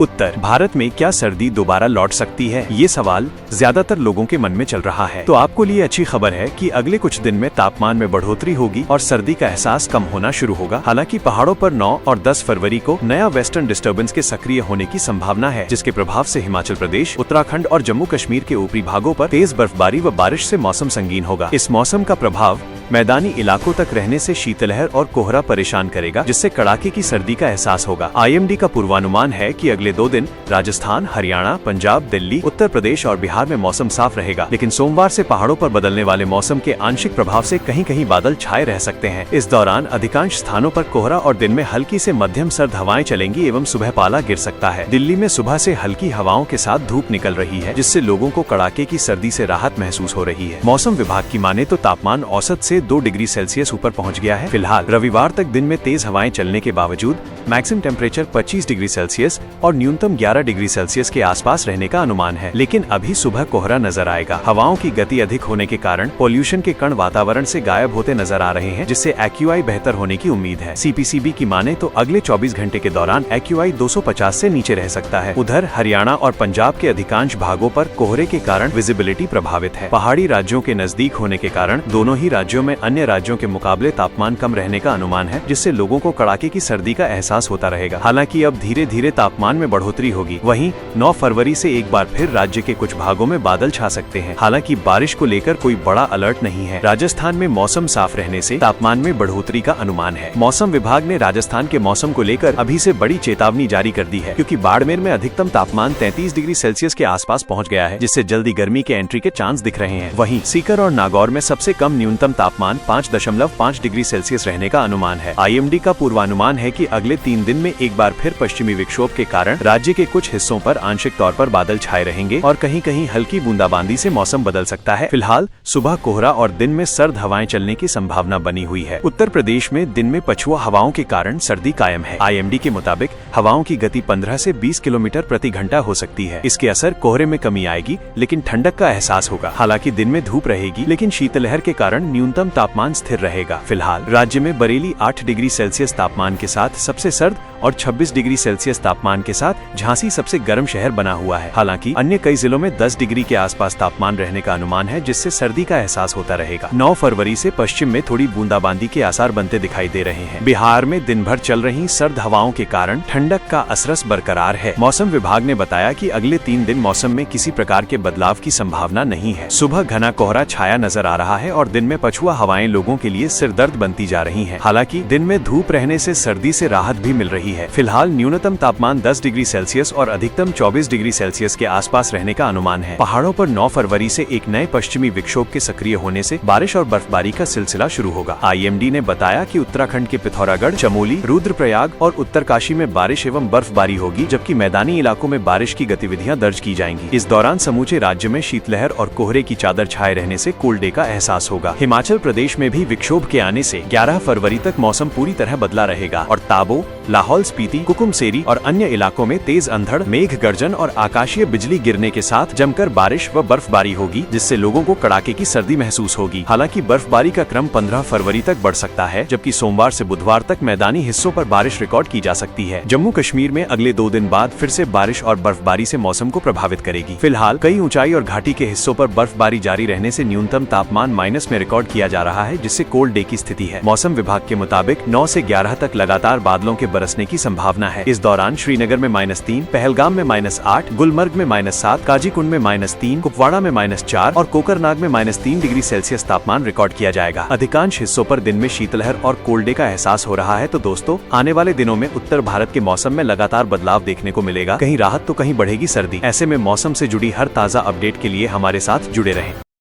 उत्तर भारत में क्या सर्दी दोबारा लौट सकती है? ये सवाल ज्यादातर लोगों के मन में चल रहा है। तो आपको लिए अच्छी खबर है कि अगले कुछ दिन में तापमान में बढ़ोतरी होगी और सर्दी का एहसास कम होना शुरू होगा। हालांकि पहाड़ों पर 9 और 10 फरवरी को नया वेस्टर्न डिस्टर्बेंस के सक्रिय होने की संभावना है, जिसके प्रभाव से हिमाचल प्रदेश, उत्तराखंड और जम्मू कश्मीर के ऊपरी भागों पर तेज बर्फबारी व बारिश से मौसम संगीन होगा। इस मौसम का प्रभाव मैदानी इलाकों तक रहने से शीतलहर और कोहरा परेशान करेगा, जिससे कड़ाके की सर्दी का एहसास होगा। IMD का पूर्वानुमान है कि अगले 2 दिन राजस्थान, हरियाणा, पंजाब, दिल्ली, उत्तर प्रदेश और बिहार में मौसम साफ रहेगा, लेकिन सोमवार से पहाड़ों पर बदलने वाले मौसम के आंशिक प्रभाव से कहीं कहीं बादल छाए रह सकते हैं। इस दौरान अधिकांश स्थानों पर कोहरा और दिन में हल्की से मध्यम सर्द हवाएं चलेंगी एवं सुबह पाला गिर सकता है। दिल्ली में सुबह से हल्की हवाओं के साथ धूप निकल रही है, जिससे लोगों को कड़ाके की सर्दी से राहत महसूस हो रही है। मौसम विभाग की माने तो तापमान औसत से 2 डिग्री सेल्सियस ऊपर पहुंच गया है। फिलहाल रविवार तक दिन में तेज हवाएं चलने के बावजूद मैक्सिमम टेम्परेचर 25 डिग्री सेल्सियस और न्यूनतम 11 डिग्री सेल्सियस के आसपास रहने का अनुमान है, लेकिन अभी सुबह कोहरा नजर आएगा। हवाओं की गति अधिक होने के कारण पोल्यूशन के कण वातावरण से गायब होते नजर आ रहे हैं, जिससे AQI बेहतर होने की उम्मीद है। CPCB की माने तो अगले 24 घंटे के दौरान AQI 250 से नीचे रह सकता है। उधर हरियाणा और पंजाब के अधिकांश भागों पर कोहरे के कारण विजिबिलिटी प्रभावित है। पहाड़ी राज्यों के नजदीक होने के कारण दोनों ही राज्यों में अन्य राज्यों के मुकाबले तापमान कम रहने का अनुमान है, जिससे लोगों को कड़ाके की सर्दी का एहसास होता रहेगा। हालांकि अब धीरे धीरे तापमान में बढ़ोतरी होगी। वहीं 9 फरवरी से एक बार फिर राज्य के कुछ भागों में बादल छा सकते हैं। हालांकि बारिश को लेकर कोई बड़ा अलर्ट नहीं है। राजस्थान में मौसम साफ रहने से तापमान में बढ़ोतरी का अनुमान है। मौसम विभाग ने राजस्थान के मौसम को लेकर अभी से बड़ी चेतावनी जारी कर दी है, क्योंकि बाड़मेर में अधिकतम तापमान 33 डिग्री सेल्सियस के आसपास पहुंच गया है, जिससे जल्दी गर्मी के एंट्री के चांस दिख रहे हैं। वहीं सीकर और नागौर में सबसे कम न्यूनतम तापमान 5.5 डिग्री सेल्सियस रहने का अनुमान है। IMD का पूर्वानुमान है कि अगले 3 दिन में एक बार फिर पश्चिमी विक्षोभ के कारण राज्य के कुछ हिस्सों पर आंशिक तौर पर बादल छाए रहेंगे और कहीं कहीं हल्की बूंदाबांदी से मौसम बदल सकता है। फिलहाल सुबह कोहरा और दिन में सर्द हवाएं चलने की संभावना बनी हुई है। उत्तर प्रदेश में दिन में पछुआ हवाओं के कारण सर्दी कायम है। IMD के मुताबिक हवाओं की गति 15 से 20 किलोमीटर प्रति घंटा हो सकती है। इसके असर कोहरे में कमी आएगी, लेकिन ठंडक का एहसास होगा। हालांकि दिन में धूप रहेगी, लेकिन शीतलहर के कारण न्यूनतम तापमान स्थिर रहेगा। फिलहाल राज्य में बरेली 8 डिग्री सेल्सियस तापमान के साथ सबसे सर्द और 26 डिग्री सेल्सियस तापमान के साथ झांसी सबसे गर्म शहर बना हुआ है। हालांकि अन्य कई जिलों में 10 डिग्री के आसपास तापमान रहने का अनुमान है, जिससे सर्दी का एहसास होता रहेगा। 9 फरवरी से पश्चिम में थोड़ी बूंदाबांदी के आसार बनते दिखाई दे रहे हैं। बिहार में दिन भर चल रही सर्द हवाओं के कारण ठंडक का असर बरकरार है। मौसम विभाग ने बताया कि अगले 3 दिन मौसम में किसी प्रकार के बदलाव की संभावना नहीं है। सुबह घना कोहरा छाया नजर आ रहा है और दिन में पछुआ हवाएं लोगों के लिए सिरदर्द बनती जा रही हैं। हालांकि दिन में धूप रहने से सर्दी से राहत भी मिल रही है। फिलहाल न्यूनतम तापमान 10 डिग्री सेल्सियस और अधिकतम 24 डिग्री सेल्सियस के आसपास रहने का अनुमान है। पहाड़ों पर 9 फरवरी से एक नए पश्चिमी विक्षोभ के सक्रिय होने से बारिश और बर्फबारी का सिलसिला शुरू होगा। IMD ने बताया कि उत्तराखंड के पिथौरागढ़, चमोली, रुद्रप्रयाग और उत्तरकाशी में बारिश एवं बर्फबारी होगी, जबकि मैदानी इलाकों में बारिश की गतिविधियां दर्ज की जाएंगी। इस दौरान समूचे राज्य में शीतलहर और कोहरे की चादर छाए रहने से कोल्ड डे का एहसास होगा। हिमाचल प्रदेश में भी विक्षोभ के आने से 11 फरवरी तक मौसम पूरी तरह बदला रहेगा और ताबो, लाहौल स्पीति, कुकुमसेरी और अन्य इलाकों में तेज अंधड़, मेघ गर्जन और आकाशीय बिजली गिरने के साथ जमकर बारिश व बर्फबारी होगी, जिससे लोगों को कड़ाके की सर्दी महसूस होगी। हालांकि बर्फबारी का क्रम 15 फरवरी तक बढ़ सकता है, जबकि सोमवार से बुधवार तक मैदानी हिस्सों पर बारिश रिकॉर्ड की जा सकती है। जम्मू कश्मीर में अगले 2 दिन बाद फिर से बारिश और बर्फबारी से मौसम को प्रभावित करेगी। फिलहाल कई ऊंचाई और घाटी के हिस्सों पर बर्फबारी जारी रहने से न्यूनतम तापमान माइनस में रिकॉर्ड किया जा रहा है, जिससे कोल्ड डे की स्थिति है। मौसम विभाग के मुताबिक 9 से 11 तक लगातार बादलों के बरसने की संभावना है। इस दौरान श्रीनगर में -3, पहलगाम में -8, गुलमर्ग में -7, काजीकुंड में -3, कुपवाड़ा में -4 और कोकरनाग में -3 डिग्री सेल्सियस तापमान रिकॉर्ड किया जाएगा। अधिकांश हिस्सों पर दिन में शीतलहर और कोल्ड डे का एहसास हो रहा है। तो दोस्तों, आने वाले दिनों में उत्तर भारत के मौसम में लगातार बदलाव देखने को मिलेगा। कहीं राहत तो कहीं बढ़ेगी सर्दी। ऐसे में मौसम से जुड़ी हर ताजा अपडेट के लिए हमारे साथ जुड़े रहें।